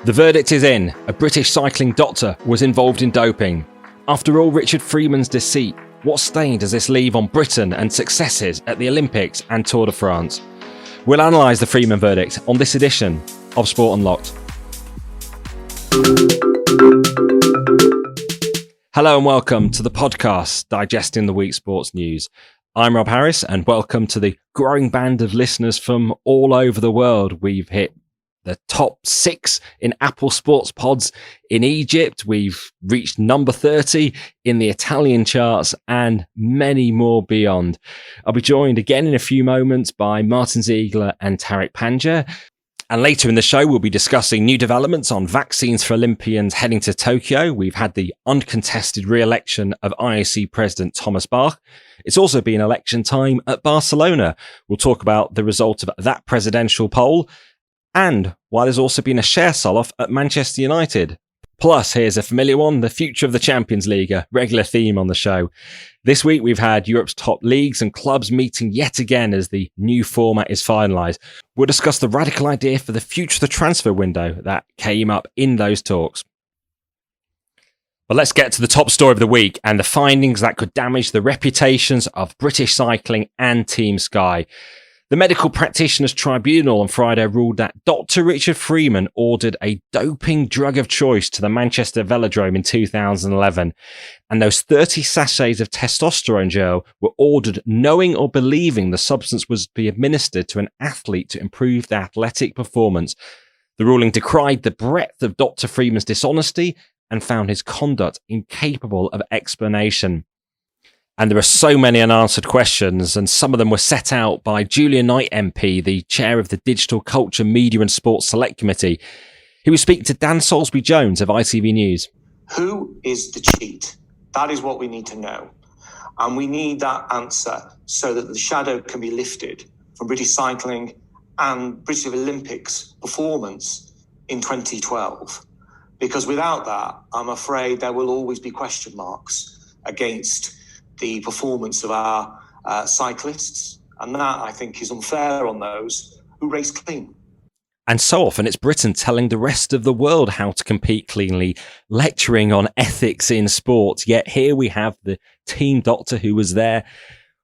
The verdict is in. A British cycling doctor was involved in doping. After all Richard Freeman's deceit, what stain does this leave on Britain and successes at the Olympics and Tour de France? We'll analyse the Freeman verdict on this edition of Sport Unlocked. Hello and welcome to the podcast digesting the week's sports news. I'm Rob Harris and welcome to the growing band of listeners from all over the world. We've hit the top 6 in Apple Sports Pods in Egypt. We've reached number 30 in the Italian charts and many more beyond. I'll be joined again in a few moments by Martyn, Ziegler and Tariq Panja. And later in the show, we'll be discussing new developments on vaccines for Olympians heading to Tokyo. We've had the uncontested re-election of IOC President Thomas Bach. It's also been election time at Barcelona. We'll talk about the result of that presidential poll and why there's also been a share sell-off at Manchester United. Plus, here's a familiar one, the future of the Champions League, a regular theme on the show. This week, we've had Europe's top leagues and clubs meeting yet again as the new format is finalised. We'll discuss the radical idea for the future of the transfer window that came up in those talks. But let's get to the top story of the week and the findings that could damage the reputations of British cycling and Team Sky. The Medical Practitioners Tribunal on Friday ruled that Dr. Richard Freeman ordered a doping drug of choice to the Manchester Velodrome in 2011. And those 30 sachets of testosterone gel were ordered knowing or believing the substance was to be administered to an athlete to improve their athletic performance. The ruling decried the breadth of Dr. Freeman's dishonesty and found his conduct incapable of explanation. And there are so many unanswered questions, and some of them were set out by Julian Knight MP, the chair of the Digital Culture, Media and Sports Select Committee. He was speaking to Dan Salisbury-Jones of ITV News. Who is the cheat? That is what we need to know. And we need that answer so that the shadow can be lifted from British cycling and British Olympics performance in 2012. Because without that, I'm afraid there will always be question marks against the performance of our cyclists. And that, I think, is unfair on those who race clean. And so often it's Britain telling the rest of the world how to compete cleanly, lecturing on ethics in sport. Yet here we have the team doctor who was there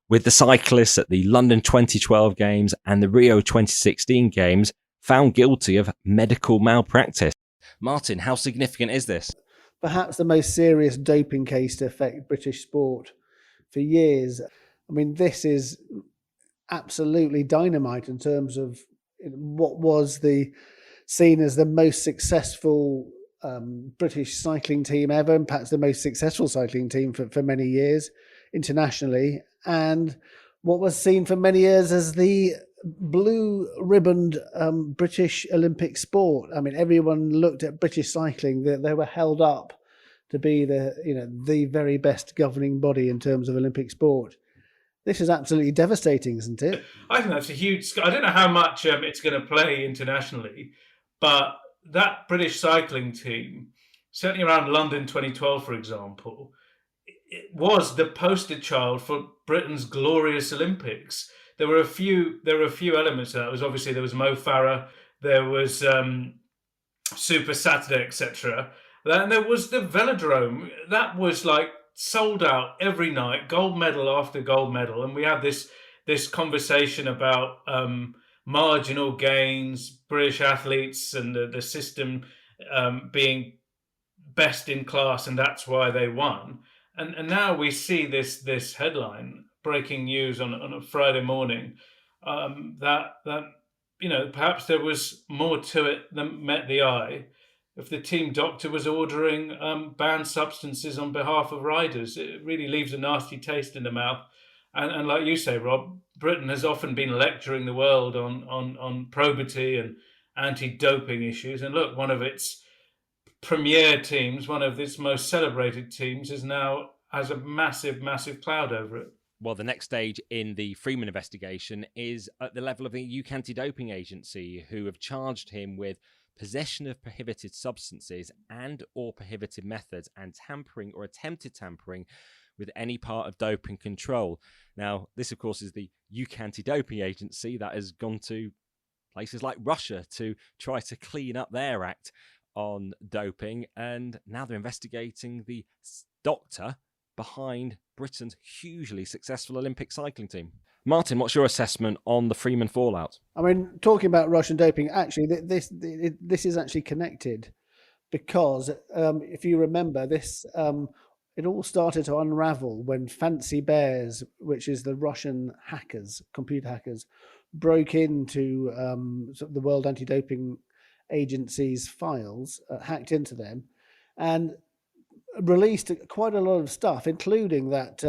with the cyclists at the London 2012 Games and the Rio 2016 Games, found guilty of medical malpractice. Martyn, how significant is this? Perhaps the most serious doping case to affect British sport for years. I mean, this is absolutely dynamite in terms of what was seen as the most successful British cycling team ever, and perhaps the most successful cycling team for many years internationally, and what was seen for many years as the blue ribboned British Olympic sport. I mean, everyone looked at British cycling; they were held up to be the very best governing body in terms of Olympic sport. This is absolutely devastating, isn't it? I think that's a huge... I don't know how much it's going to play internationally, but that British cycling team, certainly around London 2012, for example, it was the poster child for Britain's glorious Olympics. There were a few elements of that. There was Mo Farah, there was Super Saturday, etc. And there was the Velodrome. That was like sold out every night, gold medal after gold medal. And we had this conversation about marginal gains, British athletes and the system being best in class, and that's why they won. And now we see this headline, breaking news on a Friday morning, that perhaps there was more to it than met the eye. If the team doctor was ordering banned substances on behalf of riders, it really leaves a nasty taste in the mouth. And like you say, Rob, Britain has often been lecturing the world on probity and anti-doping issues. And look, one of its premier teams, one of its most celebrated teams, has a massive, massive cloud over it. Well, the next stage in the Freeman investigation is at the level of the UK Anti-Doping Agency, who have charged him with possession of prohibited substances and or prohibited methods and tampering or attempted tampering with any part of doping control. Now, this, of course, is the UK Anti-Doping Agency that has gone to places like Russia to try to clean up their act. on doping, and now they're investigating the doctor behind Britain's hugely successful Olympic cycling team. Martyn, what's your assessment on the Freeman fallout? I mean, talking about Russian doping, actually, this is actually connected because if you remember, this it all started to unravel when Fancy Bears, which is the Russian hackers, computer hackers, broke into the World Anti-Doping Agency's files, hacked into them, and released quite a lot of stuff, including that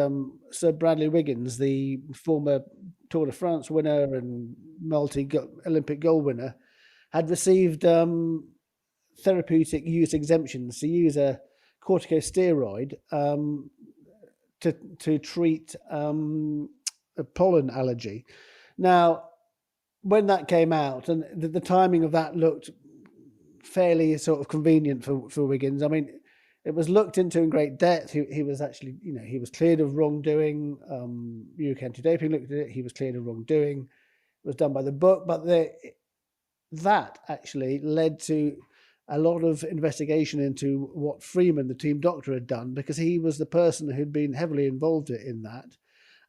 Sir Bradley Wiggins, the former Tour de France winner and multi-Olympic gold winner, had received therapeutic use exemptions to use a corticosteroid to treat a pollen allergy. Now, when that came out, and the timing of that looked fairly sort of convenient for Wiggins. I mean, it was looked into in great depth. He was actually, he was cleared of wrongdoing. UK Anti-Doping looked at it. He was cleared of wrongdoing. It was done by the book. But that actually led to a lot of investigation into what Freeman, the team doctor, had done, because he was the person who'd been heavily involved in that.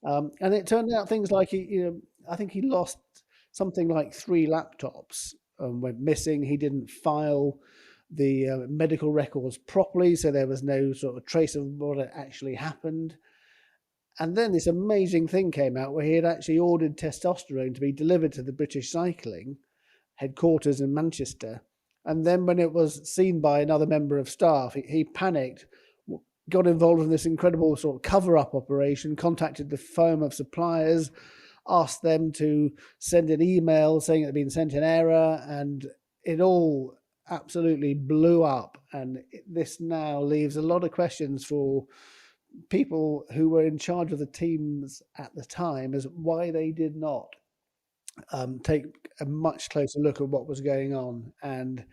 And it turned out things like, I think he lost something like 3 laptops, went missing. He didn't file the medical records properly, so there was no sort of trace of what had actually happened. And then this amazing thing came out where he had actually ordered testosterone to be delivered to the British Cycling headquarters in Manchester. And then when it was seen by another member of staff, he panicked, got involved in this incredible sort of cover-up operation, contacted the firm of suppliers, asked them to send an email saying it had been sent in error, and it all absolutely blew up. And this now leaves a lot of questions for people who were in charge of the teams at the time as why they did not take a much closer look at what was going on. And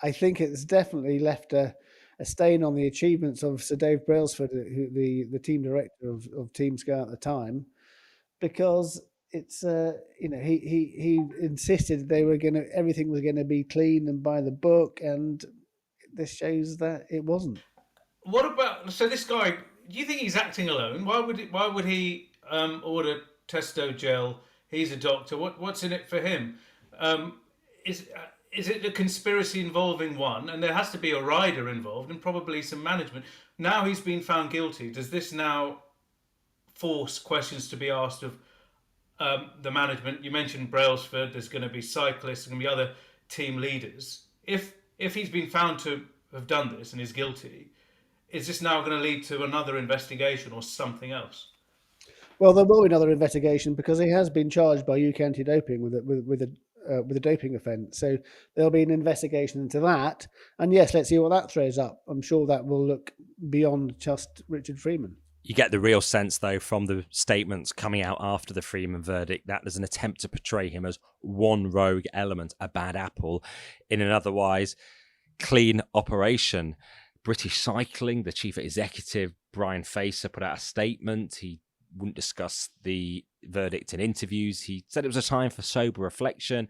I think it's definitely left a stain on the achievements of Sir Dave Brailsford, the team director of Team Sky at the time, because it's he insisted everything was going to be clean and by the book, and this shows that it wasn't. What about this guy? Do you think he's acting alone? Why would he order testo gel? He's a doctor. What's in it for him? Is it a conspiracy involving one? And there has to be a rider involved and probably some management. Now he's been found guilty. Does this now force questions to be asked of the management? You mentioned Brailsford. There's going to be cyclists. There's going to be other team leaders. If he's been found to have done this and is guilty, is this now going to lead to another investigation or something else? Well, there will be another investigation because he has been charged by UK Anti-Doping with a doping offence. So there'll be an investigation into that. And yes, let's see what that throws up. I'm sure that will look beyond just Richard Freeman. You get the real sense, though, from the statements coming out after the Freeman verdict that there's an attempt to portray him as one rogue element, a bad apple, in an otherwise clean operation. British Cycling, the chief executive, Brian Facer, put out a statement. He wouldn't discuss the verdict in interviews. He said it was a time for sober reflection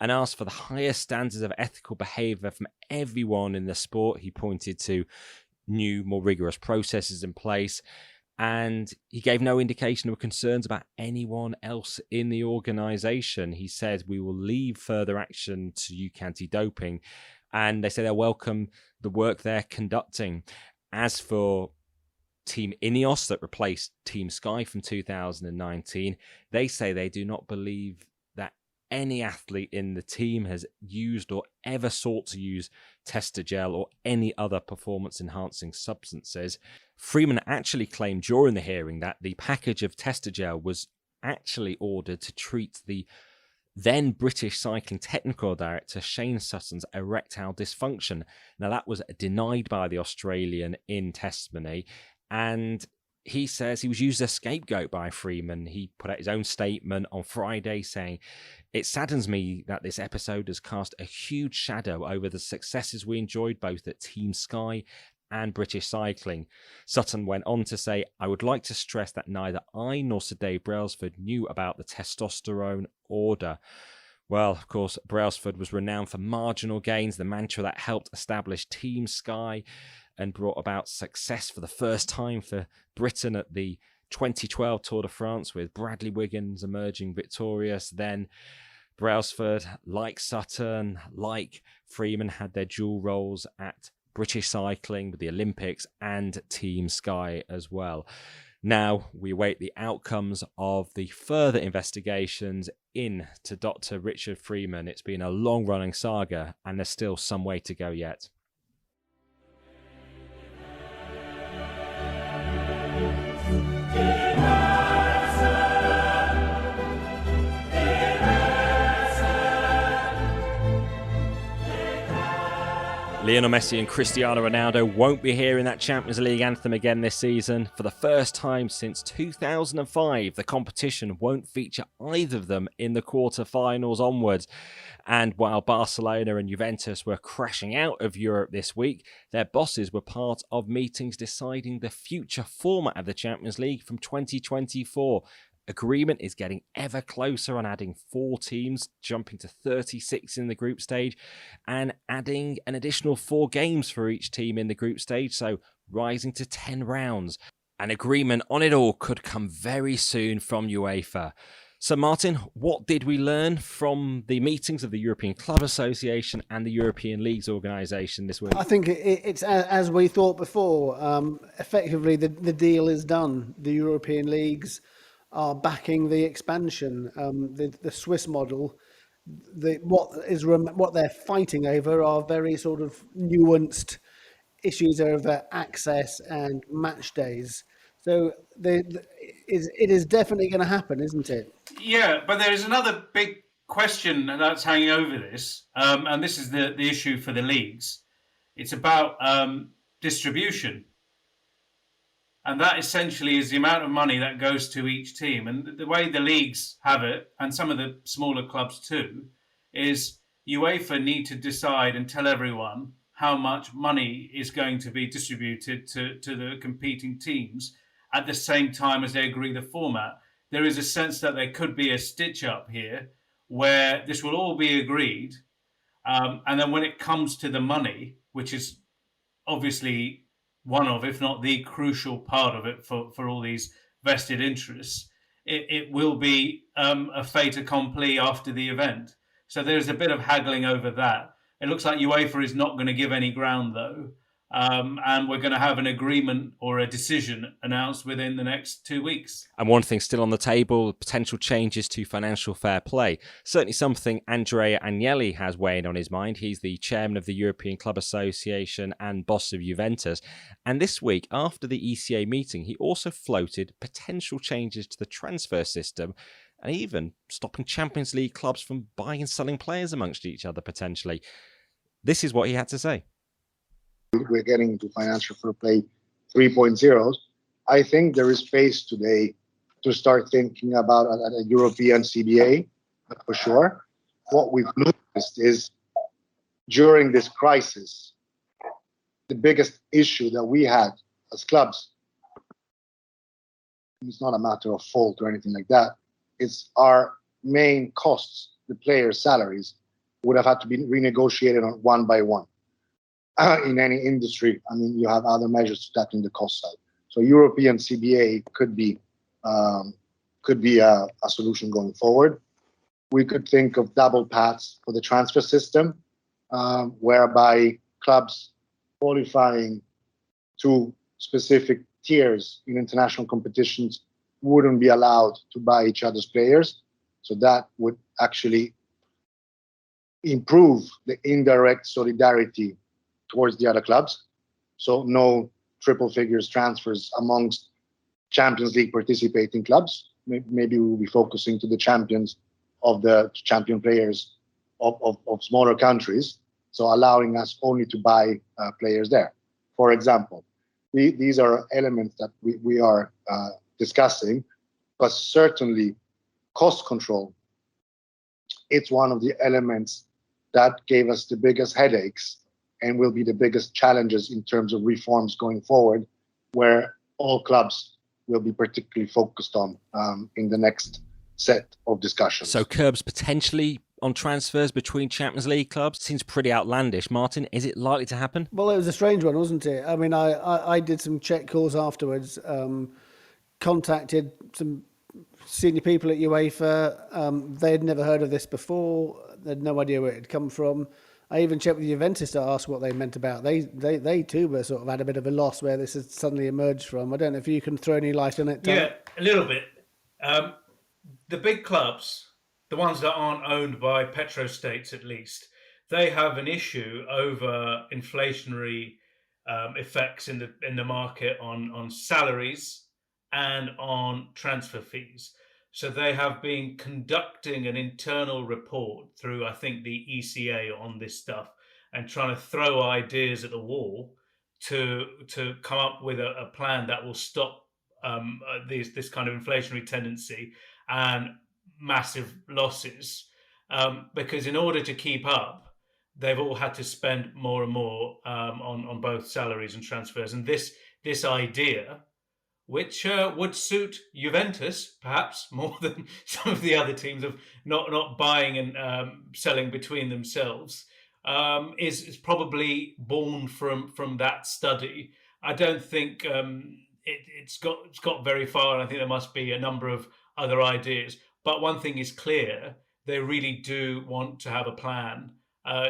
and asked for the highest standards of ethical behaviour from everyone in the sport. He pointed to new, more rigorous processes in place, and he gave no indication of concerns about anyone else in the organisation. He said, we will leave further action to UK Anti-Doping, and they say they'll welcome the work they're conducting. As for Team Ineos that replaced Team Sky from 2019, they say they do not believe that any athlete in the team has used or ever sought to use Testogel or any other performance-enhancing substances. Freeman actually claimed during the hearing that the package of Testogel was actually ordered to treat the then British Cycling Technical Director Shane Sutton's erectile dysfunction. Now, that was denied by the Australian in testimony, and he says he was used as a scapegoat by Freeman. He put out his own statement on Friday saying, "It saddens me that this episode has cast a huge shadow over the successes we enjoyed both at Team Sky and British Cycling." Sutton went on to say, "I would like to stress that neither I nor Sir Dave Brailsford knew about the testosterone order. Well, of course, Brailsford was renowned for marginal gains, the mantra that helped establish Team Sky and brought about success for the first time for Britain at the 2012 Tour de France, with Bradley Wiggins emerging victorious. Then Brailsford, like Sutton, like Freeman, had their dual roles at British cycling with the Olympics and Team Sky as well. Now we await the outcomes of the further investigations into Dr. Richard Freeman. It's been a long-running saga and there's still some way to go yet. Lionel Messi and Cristiano Ronaldo won't be hearing that Champions League anthem again this season. For the first time since 2005, the competition won't feature either of them in the quarter-finals onwards. And while Barcelona and Juventus were crashing out of Europe this week, their bosses were part of meetings deciding the future format of the Champions League from 2024. Agreement is getting ever closer on adding 4 teams, jumping to 36 in the group stage, and adding an additional 4 games for each team in the group stage, so rising to 10 rounds. An agreement on it all could come very soon from UEFA. So, Martyn, what did we learn from the meetings of the European Club Association and the European Leagues Organisation this week? I think it's as we thought before. Effectively, the deal is done. The European leagues are backing the expansion. The Swiss model, what they're fighting over are very sort of nuanced issues over access and match days. So it is definitely going to happen, isn't it? Yeah, but there is another big question that's hanging over this, and this is the issue for the leagues. It's about distribution. And that essentially is the amount of money that goes to each team. And the way the leagues have it, and some of the smaller clubs too, is UEFA need to decide and tell everyone how much money is going to be distributed to the competing teams at the same time as they agree the format. There is a sense that there could be a stitch up here where this will all be agreed. And then when it comes to the money, which is obviously one of, if not the crucial part of it for all these vested interests, it will be a fait accompli after the event. So there's a bit of haggling over that. It looks like UEFA is not going to give any ground, though. And we're going to have an agreement or a decision announced within the next 2 weeks. And one thing still on the table, potential changes to financial fair play. Certainly something Andrea Agnelli has weighing on his mind. He's the chairman of the European Club Association and boss of Juventus. And this week, after the ECA meeting, he also floated potential changes to the transfer system and even stopping Champions League clubs from buying and selling players amongst each other potentially. This is what he had to say. We're getting into financial fair play 3.0. I think there is space today to start thinking about a European CBA, for sure. What we've noticed is during this crisis, the biggest issue that we had as clubs, it's not a matter of fault or anything like that, it's our main costs, the players' salaries, would have had to be renegotiated on one by one. In any industry, I mean, you have other measures to tackle the cost side. So European CBA could be a solution going forward. We could think of double paths for the transfer system, whereby clubs qualifying to specific tiers in international competitions wouldn't be allowed to buy each other's players. So that would actually improve the indirect solidarity towards the other clubs. So no triple figures transfers amongst Champions League participating clubs. Maybe we'll be focusing to the champions of the champion players of smaller countries. So allowing us only to buy players there. For example, these are elements that we are discussing, but certainly cost control. It's one of the elements that gave us the biggest headaches and will be the biggest challenges in terms of reforms going forward, where all clubs will be particularly focused on in the next set of discussions. So curbs potentially on transfers between Champions League clubs? Seems pretty outlandish. Martyn, is it likely to happen? Well, it was a strange one, wasn't it? I mean, I did some check calls afterwards, contacted some senior people at UEFA. They had never heard of this before. They had no idea where it had come from. I even checked with Juventus to ask what they meant about. They too were sort of had a bit of a loss where this has suddenly emerged from. I don't know if you can throw any light on it, Tom. Yeah, a little bit. The big clubs, the ones that aren't owned by petrostates at least, they have an issue over inflationary effects in the market on salaries and on transfer fees. So they have been conducting an internal report through, I think, the ECA on this stuff and trying to throw ideas at the wall to come up with a plan that will stop this kind of inflationary tendency and massive losses. Because in order to keep up, they've all had to spend more and more on both salaries and transfers. And this idea, which would suit Juventus perhaps more than some of the other teams of not buying and selling between themselves, is probably born from that study. I don't think it's got very far, and I think there must be a number of other ideas. But one thing is clear: they really do want to have a plan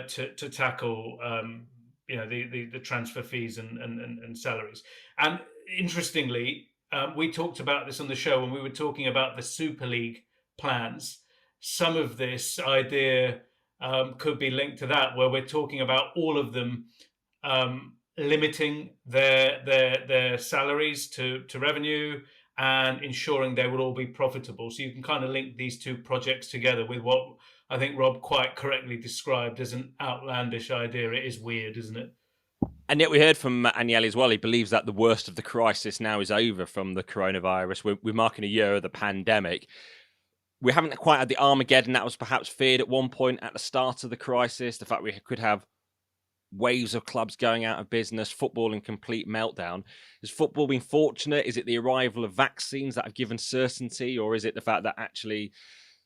to tackle the transfer fees and salaries. And interestingly, we talked about this on the show when we were talking about the Super League plans. Some of this idea could be linked to that, where we're talking about all of them limiting their salaries to revenue and ensuring they will all be profitable. So you can kind of link these two projects together with what I think Rob quite correctly described as an outlandish idea. It is weird, isn't it? And yet we heard from Agnelli as well. He believes that the worst of the crisis now is over from the coronavirus. We're marking a year of the pandemic. We haven't quite had the Armageddon that was perhaps feared at one point at the start of the crisis. The fact we could have waves of clubs going out of business, football in complete meltdown. Has football been fortunate? Is it the arrival of vaccines that have given certainty? Or is it the fact that actually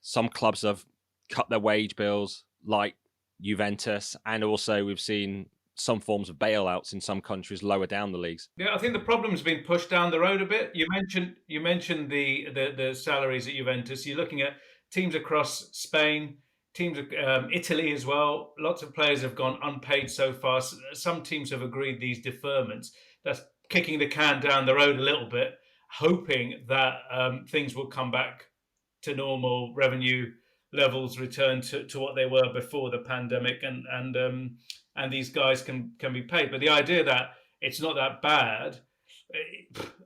some clubs have cut their wage bills, like Juventus, and also we've seen some forms of bailouts in some countries lower down the leagues? Yeah, I think the problem's been pushed down the road a bit. You mentioned the salaries at Juventus. You're looking at teams across Spain, teams Italy as well. Lots of players have gone unpaid so far. Some teams have agreed these deferments. That's kicking the can down the road a little bit, hoping that things will come back to normal, revenue levels return to what they were before the pandemic, and these guys can be paid. But the idea that it's not that bad,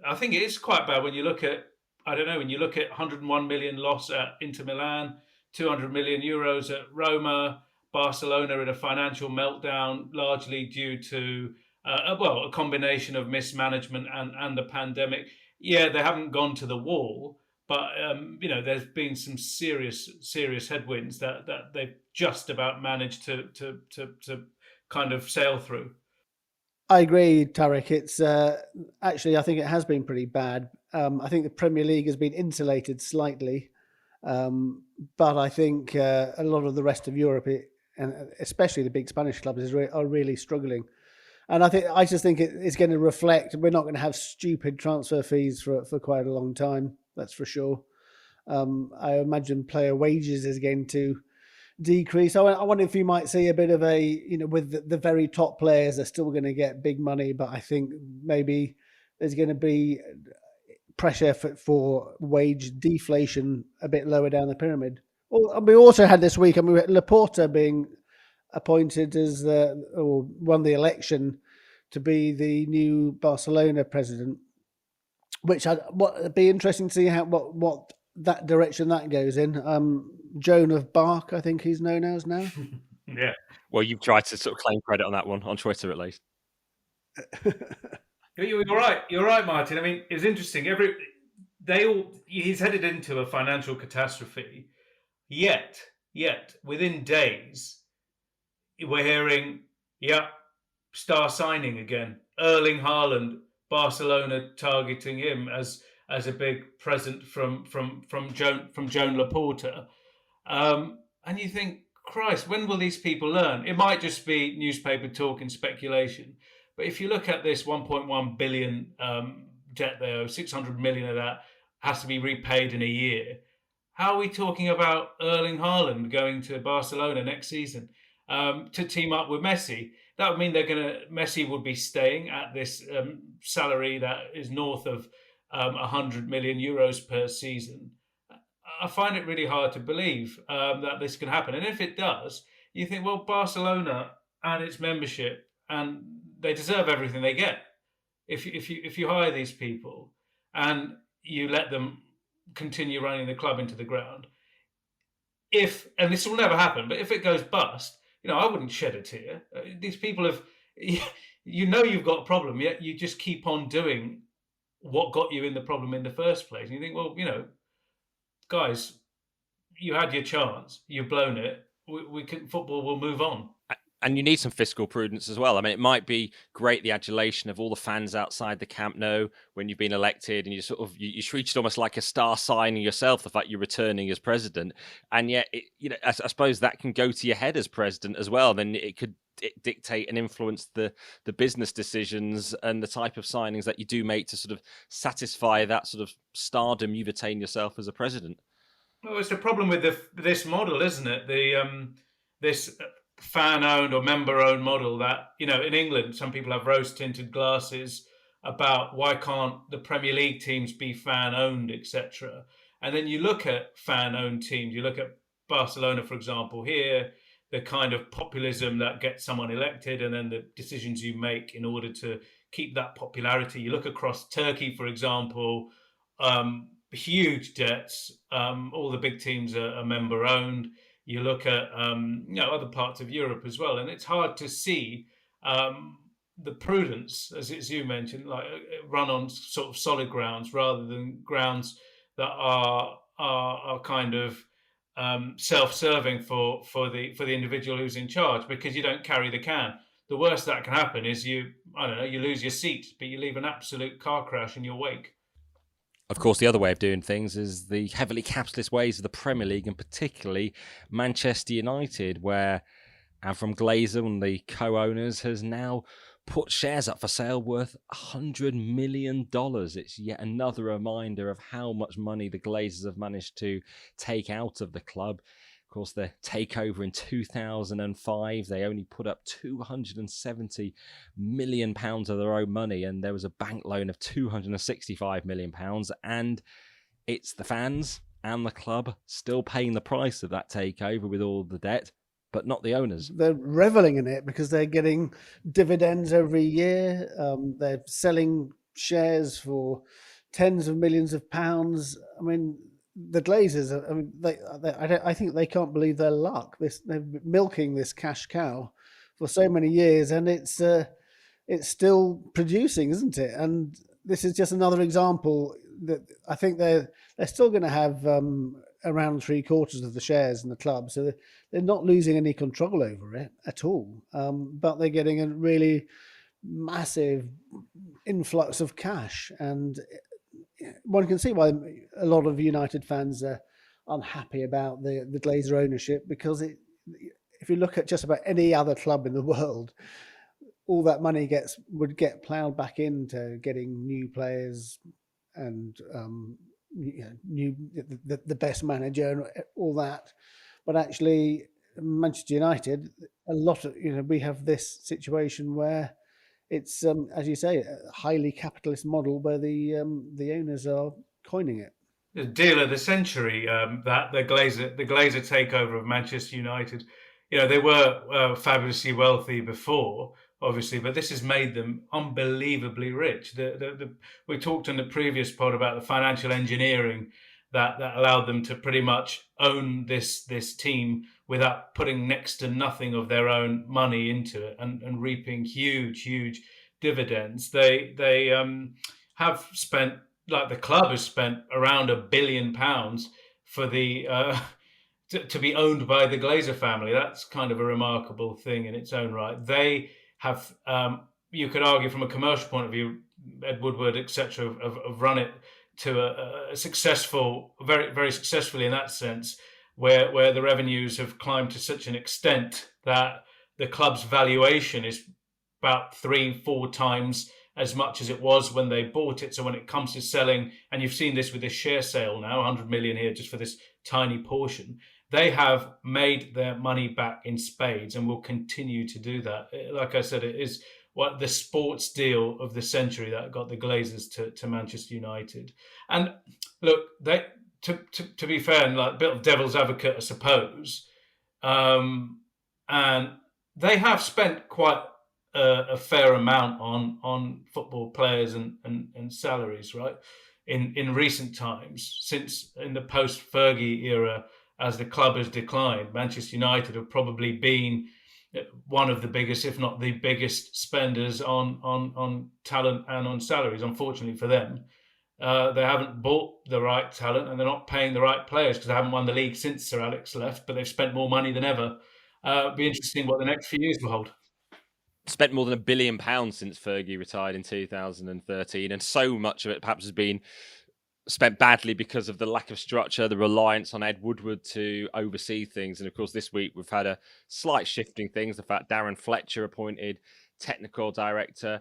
I think it is quite bad when you look at, 101 million loss at Inter Milan, 200 million euros at Roma, Barcelona in a financial meltdown, largely due to, a combination of mismanagement and the pandemic. Yeah, they haven't gone to the wall, but there's been some serious headwinds that they've just about managed to kind of sail through. I agree, Tariq. It's actually, I think it has been pretty bad. I think the Premier League has been insulated slightly, but I think a lot of the rest of Europe, and especially the big Spanish clubs, are really struggling. And I just think it's going to reflect. We're not going to have stupid transfer fees for quite a long time. That's for sure. I imagine player wages is going to decrease. I wonder if you might see a bit of with the very top players are still going to get big money, but I think maybe there's going to be pressure for wage deflation a bit lower down the pyramid. Well, we also had this week, Laporta being appointed as won the election to be the new Barcelona president, which it'd be interesting to see what that direction that goes in. Joan of Bark, I think he's known as now. Yeah. Well, you've tried to sort of claim credit on that one on Twitter, at least. You're right. You're right, Martyn. I mean, it's interesting. He's headed into a financial catastrophe. Yet, within days, we're hearing, star signing again. Erling Haaland, Barcelona targeting him as a big present from Joan Laporta. And you think, Christ, when will these people learn? It might just be newspaper talk and speculation. But if you look at this 1.1 billion debt there, 600 million of that has to be repaid in a year. How are we talking about Erling Haaland going to Barcelona next season to team up with Messi? That would mean Messi would be staying at this salary that is north of 100 million euros per season. I find it really hard to believe that this can happen. And if it does, you think, well, Barcelona and its membership, and they deserve everything they get. If you hire these people and you let them continue running the club into the ground, and this will never happen, but if it goes bust, I wouldn't shed a tear. These people have, you've got a problem, yet you just keep on doing what got you in the problem in the first place. And you think, well, guys, you had your chance, you've blown it. Football will move on. And you need some fiscal prudence as well. I mean, it might be great, the adulation of all the fans outside the Camp Nou when you've been elected, and you treat it almost like a star signing yourself, the fact you're returning as president. And yet, I suppose that can go to your head as president as well. Then it could dictate and influence the business decisions and the type of signings that you do make to sort of satisfy that sort of stardom you've attained yourself as a president. Well, it's the problem with this model, isn't it? This fan-owned or member-owned model that, in England, some people have rose-tinted glasses about why can't the Premier League teams be fan-owned, etc. And then you look at fan-owned teams, you look at Barcelona, for example, here, the kind of populism that gets someone elected and then the decisions you make in order to keep that popularity. You look across Turkey, for example, huge debts, all the big teams are member-owned. You look at other parts of Europe as well, and it's hard to see the prudence, as you mentioned, like run on sort of solid grounds rather than grounds that are kind of self-serving for the individual who's in charge, because you don't carry the can. The worst that can happen is you lose your seat, but you leave an absolute car crash in your wake. Of course, the other way of doing things is the heavily capitalist ways of the Premier League, and particularly Manchester United, where Avram Glazer, one of the co-owners, has now put shares up for sale worth $100 million. It's yet another reminder of how much money the Glazers have managed to take out of the club. Of course, the takeover in 2005, they only put up £270 million of their own money, and there was a bank loan of £265 million, and it's the fans and the club still paying the price of that takeover with all the debt, but not the owners. They're reveling in it because they're getting dividends every year. They're selling shares for tens of millions of pounds. I mean, the Glazers, I think they can't believe their luck. They've been milking this cash cow for so many years, and it's still producing, isn't it? And this is just another example that I think they're still going to have around 3/4 of the shares in the club, so they're not losing any control over it at all. But they're getting a really massive influx of cash, and one can see why a lot of United fans are unhappy about the Glazer ownership, because if you look at just about any other club in the world, all that money would get ploughed back into getting new players and the best manager and all that. But actually, Manchester United, a lot of we have this situation where it's as you say, a highly capitalist model where the owners are coining it. The deal of the century, that the Glazer takeover of Manchester United. They were fabulously wealthy before, obviously, but this has made them unbelievably rich. We talked in the previous pod about the financial engineering that allowed them to pretty much own this team without putting next to nothing of their own money into it and reaping huge dividends. They have spent, like the club has spent, around £1 billion for the to be owned by the Glazer family. That's kind of a remarkable thing in its own right. They have, you could argue from a commercial point of view, Ed Woodward, etc., have run it to a successful, very, very successfully in that sense. where the revenues have climbed to such an extent that the club's valuation is about 3-4 times as much as it was when they bought it. So when it comes to selling, and you've seen this with this share sale now, 100 million here just for this tiny portion, they have made their money back in spades and will continue to do that. Like I said, it is what the sports deal of the century that got the Glazers to Manchester United. And look, they to be fair, and like a bit of devil's advocate, I suppose, and they have spent quite a fair amount on football players and salaries, right? In recent times, since in the post-Fergie era, as the club has declined, Manchester United have probably been one of the biggest, if not the biggest, spenders on talent and on salaries. Unfortunately for them, they haven't bought the right talent and they're not paying the right players because they haven't won the league since Sir Alex left, but they've spent more money than ever. It'll be interesting what the next few years will hold. Spent more than £1 billion since Fergie retired in 2013, and so much of it perhaps has been spent badly because of the lack of structure, the reliance on Ed Woodward to oversee things. And of course, this week we've had a slight shifting things. The fact Darren Fletcher appointed technical director.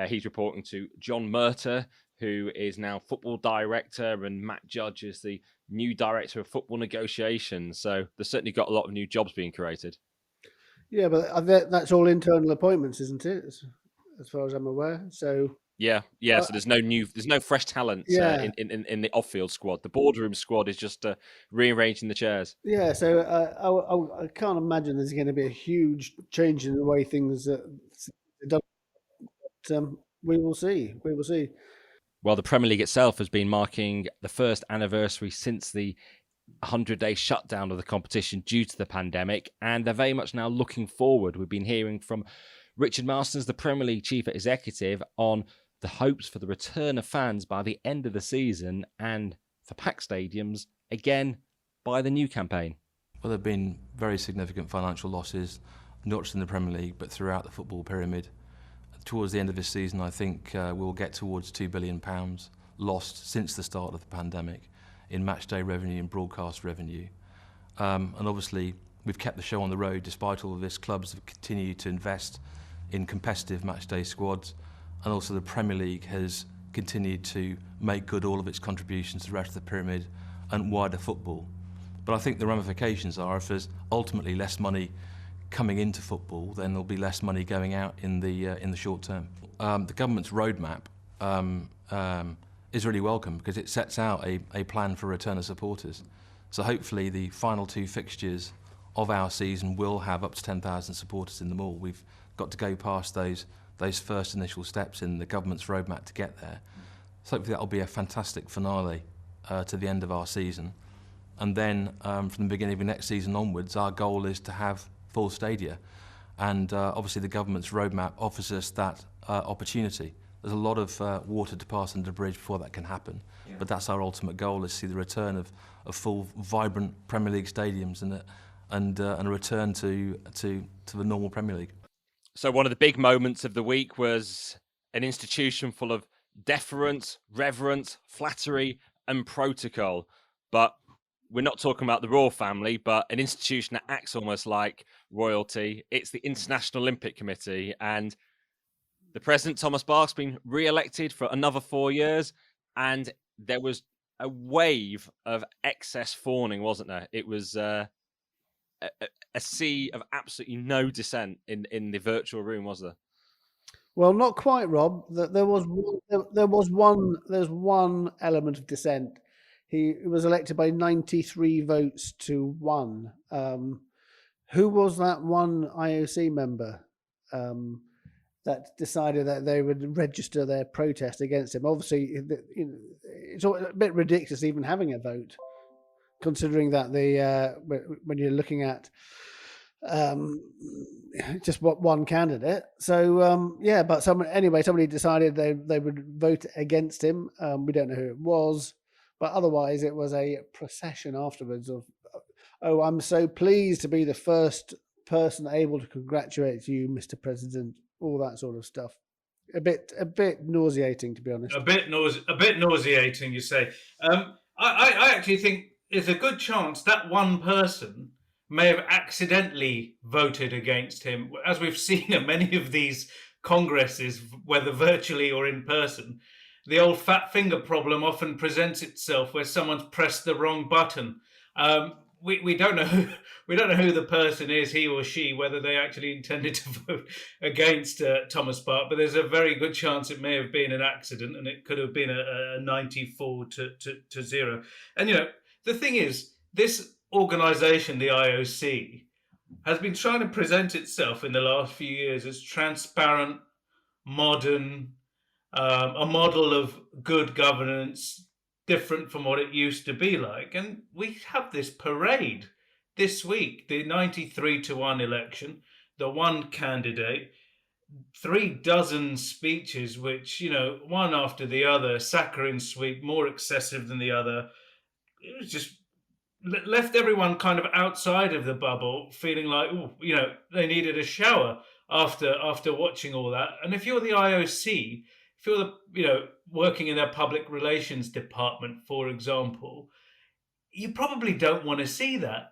He's reporting to John Murtagh, who is now football director, and Matt Judge is the new director of football negotiations. So there's certainly got a lot of new jobs being created. Yeah, but that's all internal appointments, isn't it? As far as I'm aware. So yeah. So there's no fresh talent in the off-field squad. The boardroom squad is just rearranging the chairs. Yeah, so I can't imagine there's going to be a huge change in the way things are done. But we will see. Well, the Premier League itself has been marking the first anniversary since the 100-day shutdown of the competition due to the pandemic, and they're very much now looking forward. We've been hearing from Richard Marston's, the Premier League chief executive, on the hopes for the return of fans by the end of the season and for packed stadiums again by the new campaign. Well, there have been very significant financial losses, not just in the Premier League, but throughout the football pyramid. Towards the end of this season, I think we'll get towards £2 billion lost since the start of the pandemic in matchday revenue and broadcast revenue. And obviously, we've kept the show on the road despite all of this. Clubs have continued to invest in competitive matchday squads, and also the Premier League has continued to make good all of its contributions to the rest of the pyramid and wider football. But I think the ramifications are, if there's ultimately less money coming into football, then there'll be less money going out in the short term. The government's roadmap is really welcome because it sets out a plan for return of supporters. So hopefully the final 2 fixtures of our season will have up to 10,000 supporters in them all. We've got to go past those first initial steps in the government's roadmap to get there. So hopefully that'll be a fantastic finale to the end of our season. And then from the beginning of the next season onwards, our goal is to have full stadia. And obviously the government's roadmap offers us that opportunity. There's a lot of water to pass under the bridge before that can happen. Yeah. But that's our ultimate goal, is to see the return of full, vibrant Premier League stadiums and a return to the normal Premier League. So one of the big moments of the week was an institution full of deference, reverence, flattery and protocol. But we're not talking about the royal family, but an institution that acts almost like royalty. It's the International Olympic Committee, and the president, Thomas Bach, has been re-elected for another 4 years, and there was a wave of excess fawning, wasn't there? It was a sea of absolutely no dissent in the virtual room, was there? Well, not quite, Rob. There was one element of dissent. He was elected by 93 votes to 1. Who was that one IOC member that decided that they would register their protest against him? Obviously, it's a bit ridiculous even having a vote, considering that when you're looking at just one candidate. So but somebody decided they would vote against him. We don't know who it was, but otherwise it was a procession afterwards of, "Oh, I'm so pleased to be the first person able to congratulate you, Mr. President," all that sort of stuff. A bit nauseating, to be honest. A bit nauseating, you say. I actually think is a good chance that one person may have accidentally voted against him, as we've seen at many of these congresses, whether virtually or in person. The old fat finger problem often presents itself where someone's pressed the wrong button. We don't know we don't know who the person is, he or she, whether they actually intended to vote against Thomas Bach, but there's a very good chance it may have been an accident, and it could have been a 94 to 0. And the thing is, this organisation, the IOC, has been trying to present itself in the last few years as transparent, modern, a model of good governance, different from what it used to be like. And we have this parade this week, the 93-1 election, the one candidate, 36 speeches, which, one after the other, saccharine sweet, more excessive than the other. It was just left everyone kind of outside of the bubble, feeling like, they needed a shower after watching all that. And if you're the IOC, if you're working in their public relations department, for example, you probably don't want to see that.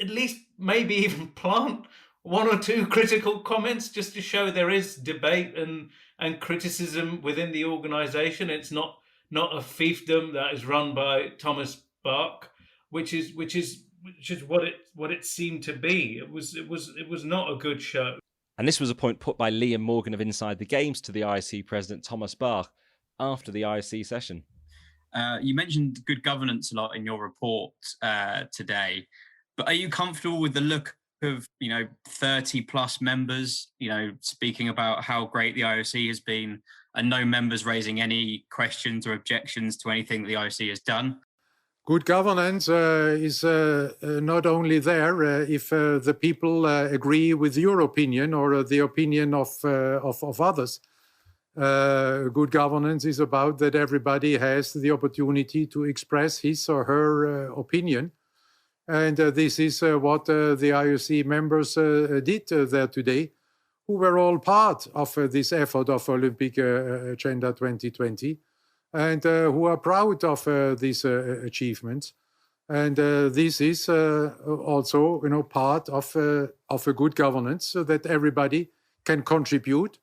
At least maybe even plant one or two critical comments just to show there is debate and criticism within the organisation. It's not a fiefdom that is run by Thomas Bach, which is what it seemed to be. It was not a good show. And this was a point put by Liam Morgan of Inside the Games to the IOC President Thomas Bach after the IOC session. You mentioned good governance a lot in your report today, but are you comfortable with the look of 30 plus members, speaking about how great the IOC has been, and no members raising any questions or objections to anything the IOC has done? Good governance is not only there if the people agree with your opinion or the opinion of others. Good governance is about that everybody has the opportunity to express his or her opinion. And this is what the IOC members did there today, who were all part of this effort of Olympic Agenda 2020. And who are proud of these achievements. And this is also, part of a good governance, so that everybody can contribute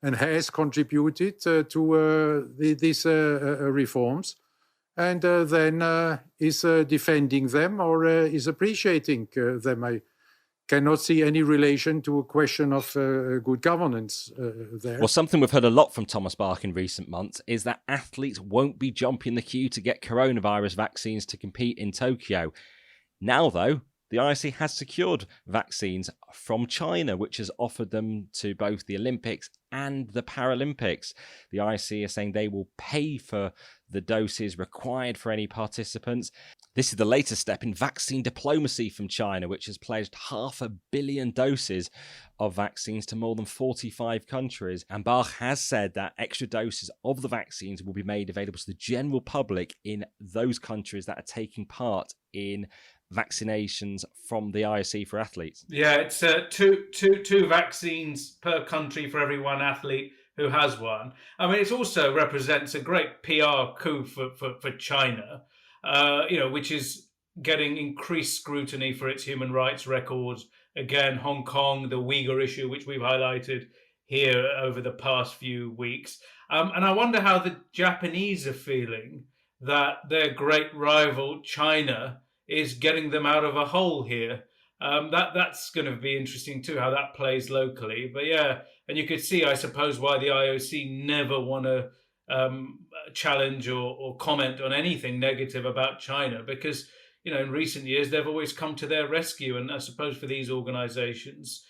and has contributed to these reforms, and then is defending them or is appreciating them. I cannot see any relation to a question of good governance there. Well, something we've heard a lot from Thomas Bach in recent months is that athletes won't be jumping the queue to get coronavirus vaccines to compete in Tokyo. Now, though, the IOC has secured vaccines from China, which has offered them to both the Olympics and the Paralympics. The IOC is saying they will pay for the doses required for any participants. This is the latest step in vaccine diplomacy from China, which has pledged 500 million doses of vaccines to more than 45 countries. And Bach has said that extra doses of the vaccines will be made available to the general public in those countries that are taking part in vaccinations from the IOC for athletes. Yeah, it's two vaccines per country for every one athlete who has one. I mean, it also represents a great PR coup for China, which is getting increased scrutiny for its human rights records. Again, Hong Kong, the Uyghur issue, which we've highlighted here over the past few weeks. And I wonder how the Japanese are feeling that their great rival, China, is getting them out of a hole here. That's going to be interesting too, how that plays locally. But yeah, and you could see, I suppose, why the IOC never want to challenge or comment on anything negative about China, because in recent years they've always come to their rescue. And I suppose for these organizations,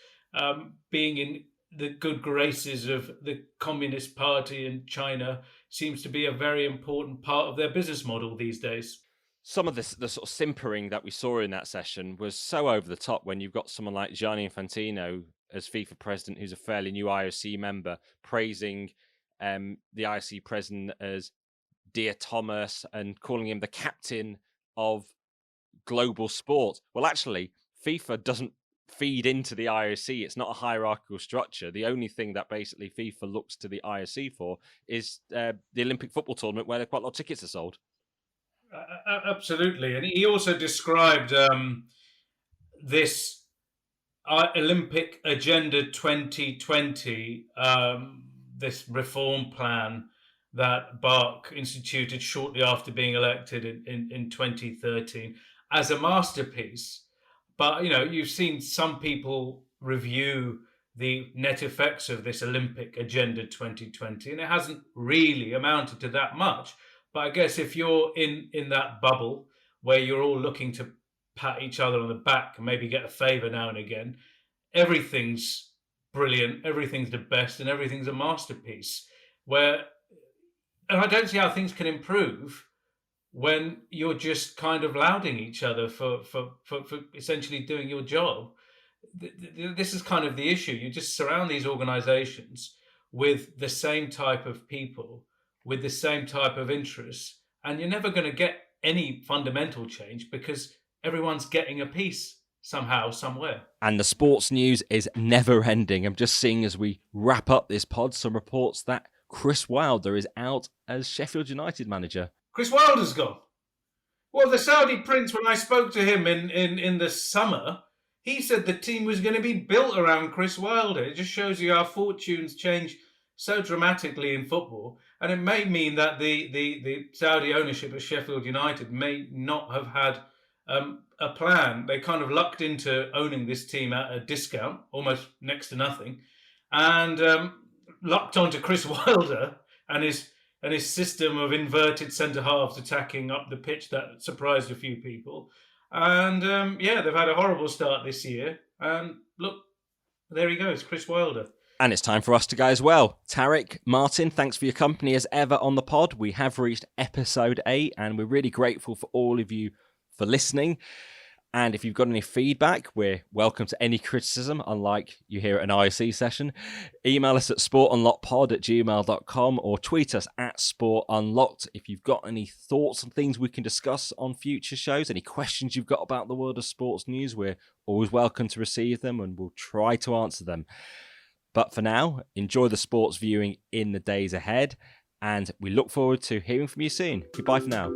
being in the good graces of the Communist Party in China seems to be a very important part of their business model these days. Some of the sort of simpering that we saw in that session was so over the top when you've got someone like Gianni Infantino as FIFA president, who's a fairly new IOC member, praising the IOC president as Dear Thomas and calling him the captain of global sport. Well, actually, FIFA doesn't feed into the IOC. It's not a hierarchical structure. The only thing that basically FIFA looks to the IOC for is the Olympic football tournament, where quite a lot of tickets are sold. Absolutely. And he also described this Olympic Agenda 2020, this reform plan that Bach instituted shortly after being elected in 2013 as a masterpiece. But, you've seen some people review the net effects of this Olympic Agenda 2020, and it hasn't really amounted to that much. But I guess if you're in that bubble where you're all looking to pat each other on the back and maybe get a favor now and again, everything's brilliant, everything's the best, and everything's a masterpiece. And I don't see how things can improve when you're just kind of lauding each other for essentially doing your job. This is kind of the issue. You just surround these organizations with the same type of people, with the same type of interests, and you're never going to get any fundamental change because everyone's getting a piece somehow, somewhere. And the sports news is never ending. I'm just seeing as we wrap up this pod some reports that Chris Wilder is out as Sheffield United manager. Chris Wilder's gone. Well, the Saudi prince, when I spoke to him in the summer, he said the team was going to be built around Chris Wilder. It just shows you how fortunes change so dramatically in football. And it may mean that the Saudi ownership of Sheffield United may not have had a plan. They kind of lucked into owning this team at a discount, almost next to nothing, and lucked onto Chris Wilder and his system of inverted centre halves attacking up the pitch that surprised a few people. And they've had a horrible start this year. And look, there he goes, Chris Wilder. And it's time for us to go as well. Tariq, Martyn, thanks for your company as ever on the pod. We have reached episode 8 and we're really grateful for all of you for listening. And if you've got any feedback, we're welcome to any criticism, unlike you hear at an IOC session. Email us at sportunlockedpod@gmail.com or tweet us at sportunlocked. If you've got any thoughts and things we can discuss on future shows, any questions you've got about the world of sports news, we're always welcome to receive them and we'll try to answer them. But for now, enjoy the sports viewing in the days ahead and we look forward to hearing from you soon. Goodbye for now.